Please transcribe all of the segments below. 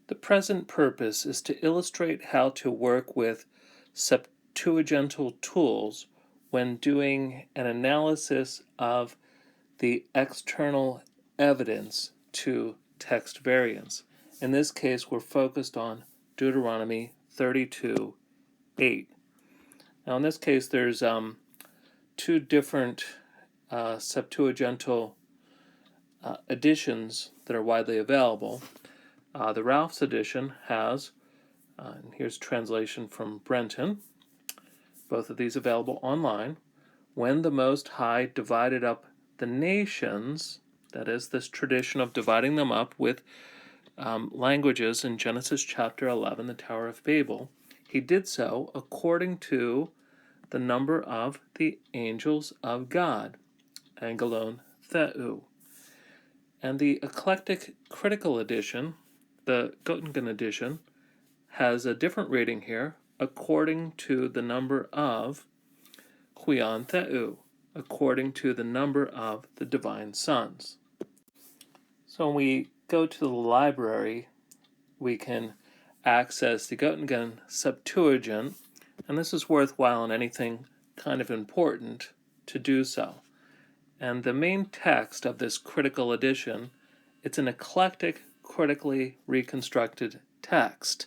The present purpose is to illustrate how to work with Septuagintal tools when doing an analysis of the external evidence to text variants. In this case, we're focused on Deuteronomy 32:8. Now, in this case, there's two different Septuagintal editions that are widely available. The Ralph's edition has, and here's translation from Brenton, both of these available online. When the Most High divided up the nations, that is, this tradition of dividing them up with languages in Genesis chapter 11, the Tower of Babel, he did so according to the number of the angels of God, angelon theou. And the eclectic critical edition, the Göttingen edition, has a different rating here, according to the number of huion theou, according to the number of the divine sons. So when we go to the library, we can access the Göttingen Septuagint, and this is worthwhile in anything kind of important to do so. And the main text of this critical edition, it's an eclectic, critically reconstructed text.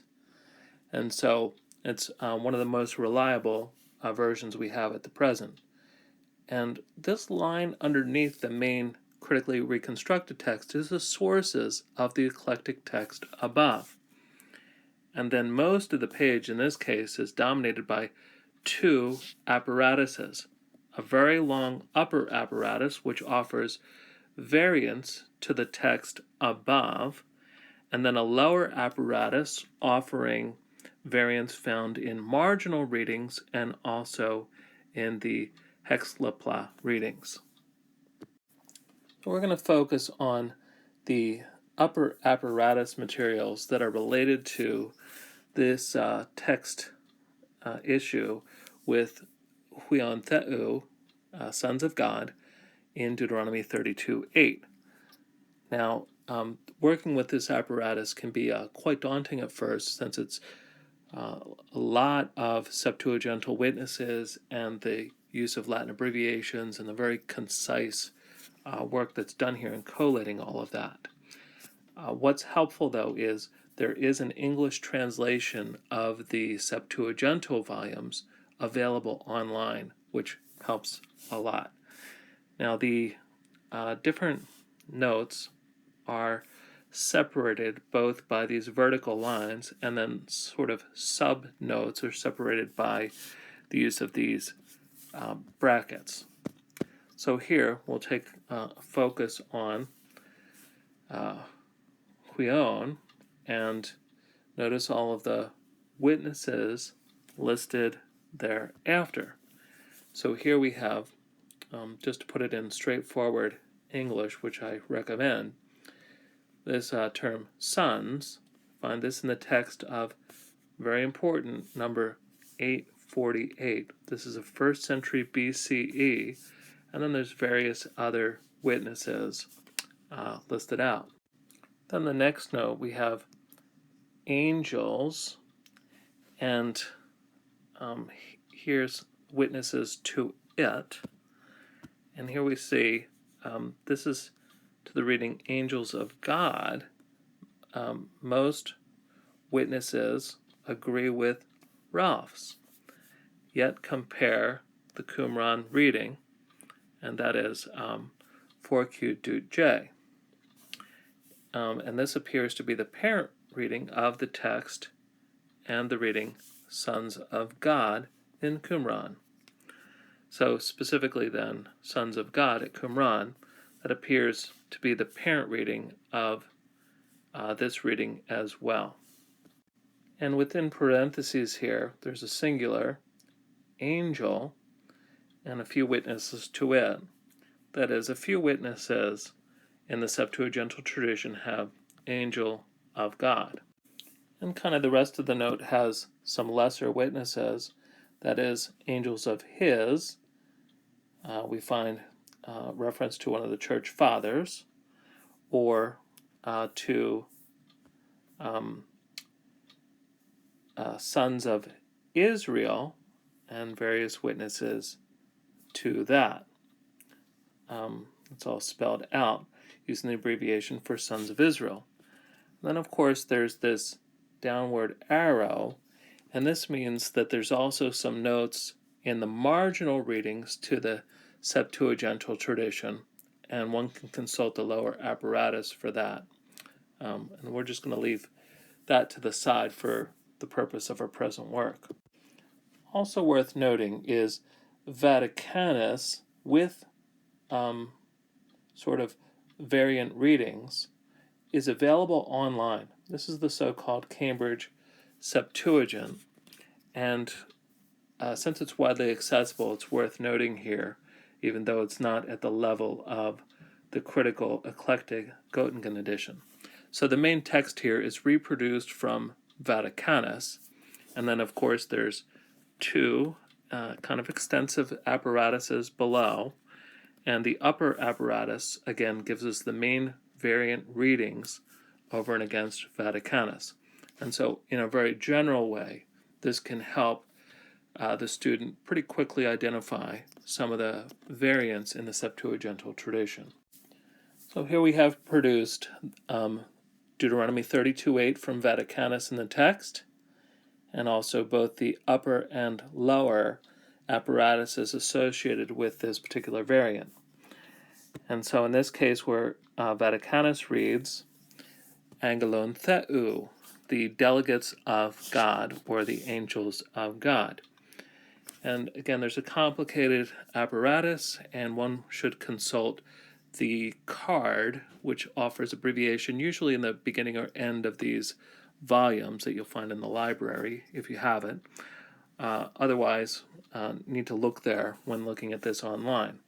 And so it's one of the most reliable versions we have at the present. And this line underneath the main critically reconstructed text is the sources of the eclectic text above. And then most of the page in this case is dominated by two apparatuses. A very long upper apparatus which offers variants to the text above, and then a lower apparatus offering variants found in marginal readings and also in the Hexlapla readings. So we're going to focus on the upper apparatus materials that are related to this text issue with huion theou, sons of God, in Deuteronomy 32:8. Now, working with this apparatus can be quite daunting at first, since it's a lot of Septuagintal witnesses and the use of Latin abbreviations and the very concise work that's done here in collating all of that. What's helpful, though, is there is an English translation of the Septuagintal volumes available online, which helps a lot. Now, the different notes are separated both by these vertical lines, and then sort of sub-notes are separated by the use of these brackets. So here we'll take focus on huion, and notice all of the witnesses listed thereafter. So here we have, just to put it in straightforward English, which I recommend, this term sons. Find this in the text of, very important, number 848. This is a 1st century BCE, and then there's various other witnesses listed out. Then the next note, we have angels, and here's witnesses to it. And here we see, this is to the reading angels of God. Most witnesses agree with Ralph's, yet compare the Qumran reading, and that is 4Q Dut J. And this appears to be the parent reading of the text and the reading sons of God in Qumran. So specifically then, sons of God at Qumran, that appears to be the parent reading of this reading as well. And within parentheses here, there's a singular, angel, and a few witnesses to it. That is, a few witnesses in the Septuagintal tradition have angel of God. And kind of the rest of the note has some lesser witnesses, that is, angels of his. We find reference to one of the church fathers, or to um, sons of Israel and various witnesses to that. It's all spelled out using the abbreviation for sons of Israel. And then, of course, there's this downward arrow, and this means that there's also some notes in the marginal readings to the Septuagintal tradition, and one can consult the lower apparatus for that. And we're just going to leave that to the side for the purpose of our present work. Also worth noting is Vaticanus with sort of variant readings is available online. This is the so-called Cambridge Septuagint, and since it's widely accessible, it's worth noting here, even though it's not at the level of the critical eclectic Göttingen edition. So the main text here is reproduced from Vaticanus, and then of course there's two kind of extensive apparatuses below, and the upper apparatus again gives us the main variant readings over and against Vaticanus. And so in a very general way, this can help the student pretty quickly identify some of the variants in the Septuagintal tradition. So here we have produced Deuteronomy 32:8 from Vaticanus in the text, and also both the upper and lower apparatuses associated with this particular variant. And so in this case where Vaticanus reads, Angelon Theou, the delegates of God, or the angels of God. And again, there's a complicated apparatus, and one should consult the card, which offers abbreviation usually in the beginning or end of these volumes that you'll find in the library if you have it. Otherwise, need to look there when looking at this online.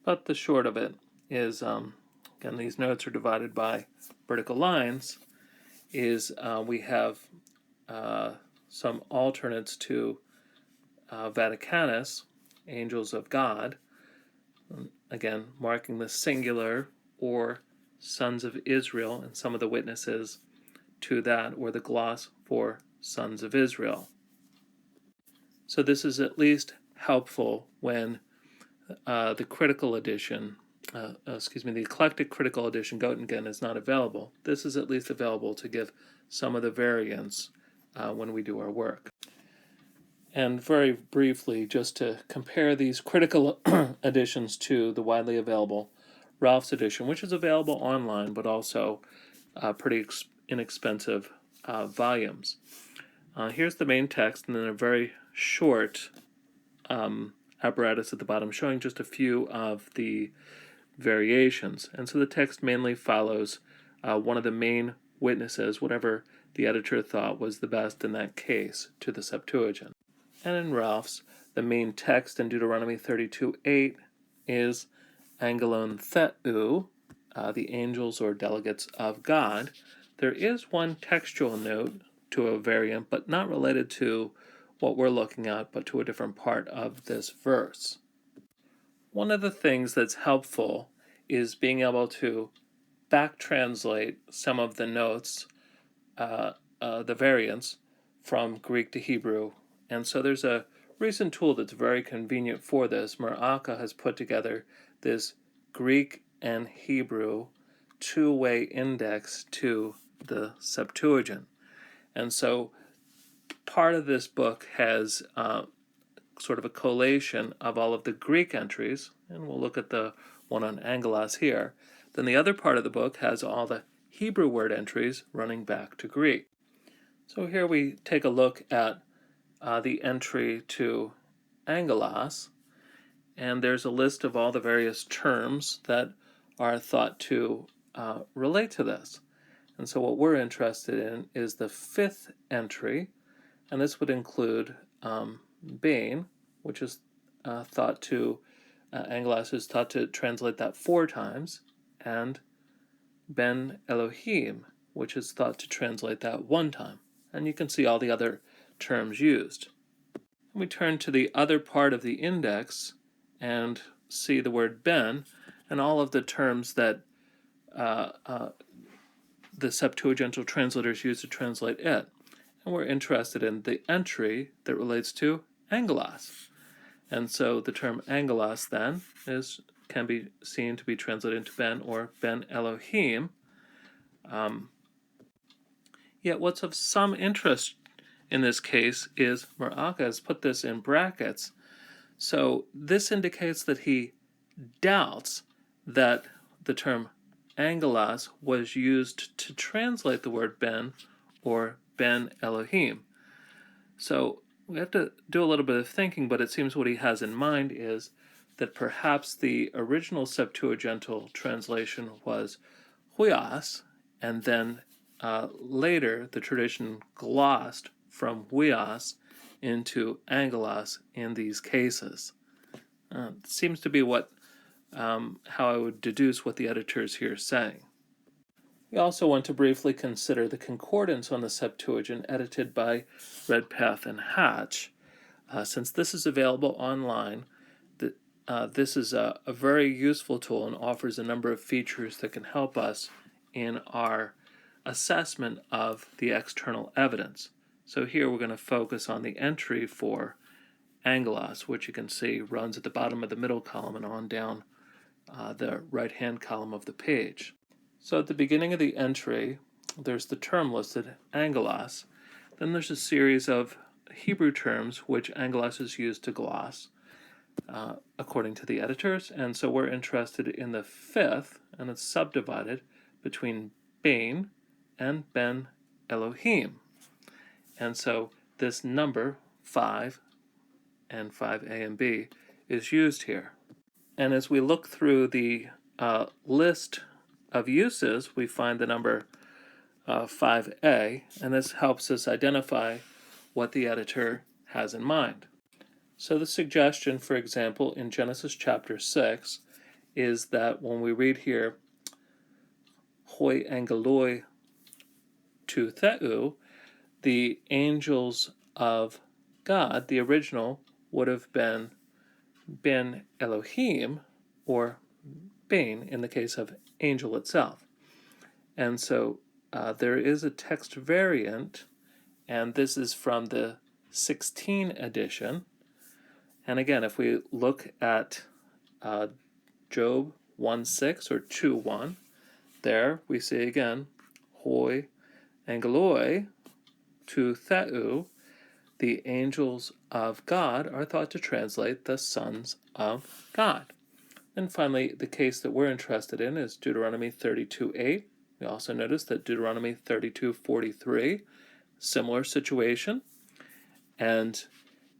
But the short of it is, again, these notes are divided by vertical lines, is we have some alternates to Vaticanus, angels of God, again, marking the singular or sons of Israel, and some of the witnesses to that, or the gloss for sons of Israel. So this is at least helpful when the critical edition, the eclectic critical edition Göttingen is not available. This is at least available to give some of the variants when we do our work. And very briefly, just to compare these critical editions to the widely available Ralph's edition, which is available online, but also pretty inexpensive volumes. Here's the main text, and then a very short apparatus at the bottom showing just a few of the variations. And so the text mainly follows one of the main witnesses, whatever the editor thought was the best in that case, to the Septuagint. And in Ralph's, the main text in Deuteronomy 32:8 is Angelon Theou, the angels or delegates of God. There is one textual note to a variant, but not related to what we're looking at, but to a different part of this verse. One of the things that's helpful is being able to back translate some of the notes, the variants, from Greek to Hebrew. And so there's a recent tool that's very convenient for this. Meraka has put together this Greek and Hebrew two-way index to the Septuagint. And so part of this book has sort of a collation of all of the Greek entries, and we'll look at the one on Angelos here. Then the other part of the book has all the Hebrew word entries running back to Greek. So here we take a look at the entry to Angelos, and there's a list of all the various terms that are thought to relate to this. And so what we're interested in is the fifth entry, and this would include Bain, which is thought to, Angelos is thought to translate that 4 times, and Ben Elohim, which is thought to translate that 1 time. And you can see all the other terms used. We turn to the other part of the index and see the word Ben and all of the terms that the Septuagintal translators used to translate it. And we're interested in the entry that relates to angelos. And so the term angelos then can be seen to be translated into ben or ben Elohim. Yet what's of some interest in this case is Maraka has put this in brackets. So this indicates that he doubts that the term angelos was used to translate the word ben or ben Elohim. So we have to do a little bit of thinking, but it seems what he has in mind is that perhaps the original Septuagintal translation was huios, and then later the tradition glossed from huios into angelos in these cases. Seems to be what how I would deduce what the editor is here saying. We also want to briefly consider the Concordance on the Septuagint edited by Redpath and Hatch. Since this is available online, this is a very useful tool and offers a number of features that can help us in our assessment of the external evidence. So here we're going to focus on the entry for angelos, which you can see runs at the bottom of the middle column and on down the right-hand column of the page. So at the beginning of the entry, there's the term listed, angelos. Then there's a series of Hebrew terms which angelos is used to gloss, according to the editors. And so we're interested in the fifth, and it's subdivided between ben and ben Elohim. And so this number, 5 and 5a and b, is used here. And as we look through the list of uses, we find the number 5a, and this helps us identify what the editor has in mind. So the suggestion, for example, in Genesis chapter 6 is that when we read here, hoi angeloi tu theu, the angels of God, the original would have been ben Elohim, or ben in the case of angel itself. And so there is a text variant, and this is from the 16 edition. And again, if we look at Job 1:6 or 2:1, there we see again, hoi angeloi tu theu, the angels of God are thought to translate the sons of God. And finally, the case that we're interested in is Deuteronomy 32:8. We also notice that Deuteronomy 32:43, similar situation. And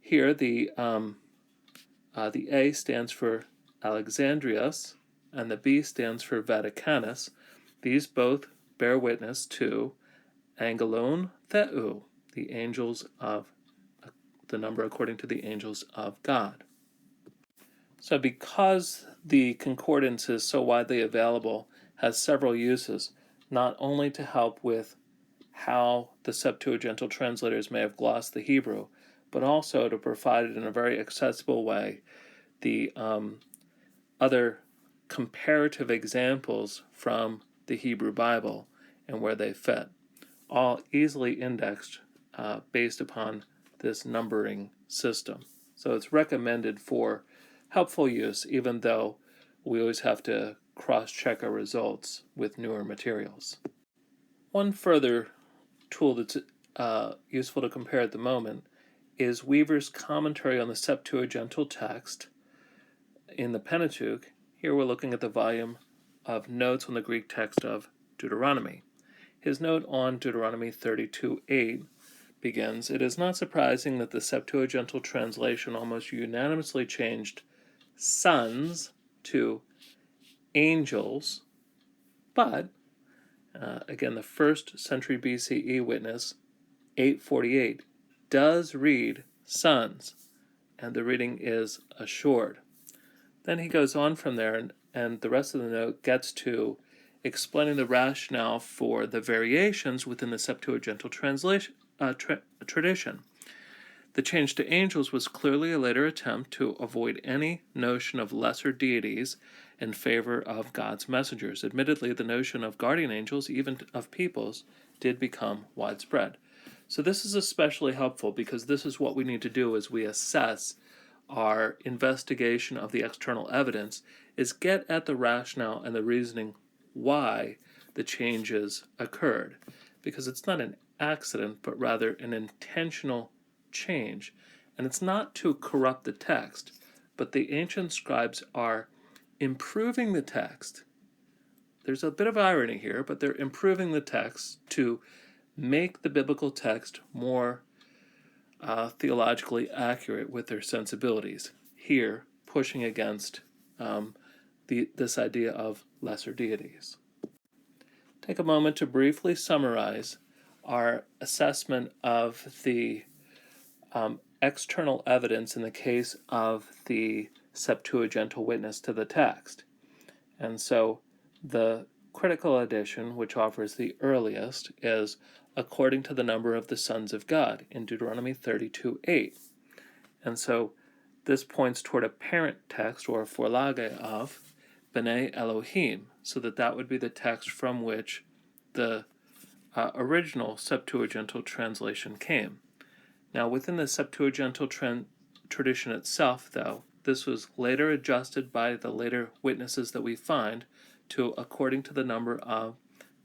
here the A stands for Alexandrius, and the B stands for Vaticanus. These both bear witness to angelon theu, the angels of the number according to the angels of God. So because the Concordance is so widely available, has several uses, not only to help with how the Septuagintal translators may have glossed the Hebrew, but also to provide it in a very accessible way the other comparative examples from the Hebrew Bible and where they fit, all easily indexed based upon this numbering system. So it's recommended for helpful use, even though we always have to cross-check our results with newer materials. One further tool that's useful to compare at the moment is Weaver's commentary on the Septuagintal text in the Pentateuch. Here we're looking at the volume of notes on the Greek text of Deuteronomy. His note on Deuteronomy 32:8 begins, "It is not surprising that the Septuagintal translation almost unanimously changed sons to angels, but," again, the 1st century BCE witness, 848, does read sons, and the reading is assured. Then he goes on from there, and the rest of the note gets to explaining the rationale for the variations within the Septuagintal translation tradition. The change to angels was clearly a later attempt to avoid any notion of lesser deities in favor of God's messengers. Admittedly, the notion of guardian angels, even of peoples, did become widespread. So this is especially helpful because this is what we need to do as we assess our investigation of the external evidence, is get at the rationale and the reasoning why the changes occurred. Because it's not an accident, but rather an intentional change. And it's not to corrupt the text, but the ancient scribes are improving the text. There's a bit of irony here, but they're improving the text to make the biblical text more theologically accurate with their sensibilities. Here, pushing against this idea of lesser deities. Take a moment to briefly summarize our assessment of the external evidence in the case of the Septuagintal witness to the text. And so the critical edition, which offers the earliest, is according to the number of the sons of God in Deuteronomy 32:8. And so this points toward a parent text or a forlage of B'nai Elohim, so that would be the text from which the original Septuagintal translation came. Now, within the Septuagintal tradition itself, though, this was later adjusted by the later witnesses that we find to according to the number of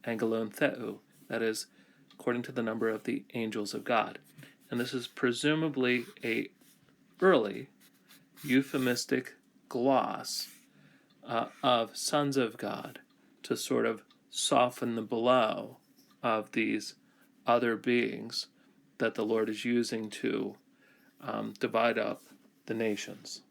angelon theou, that is, according to the number of the angels of God. And this is presumably a early euphemistic gloss of sons of God to sort of soften the blow of these other beings that the Lord is using to divide up the nations.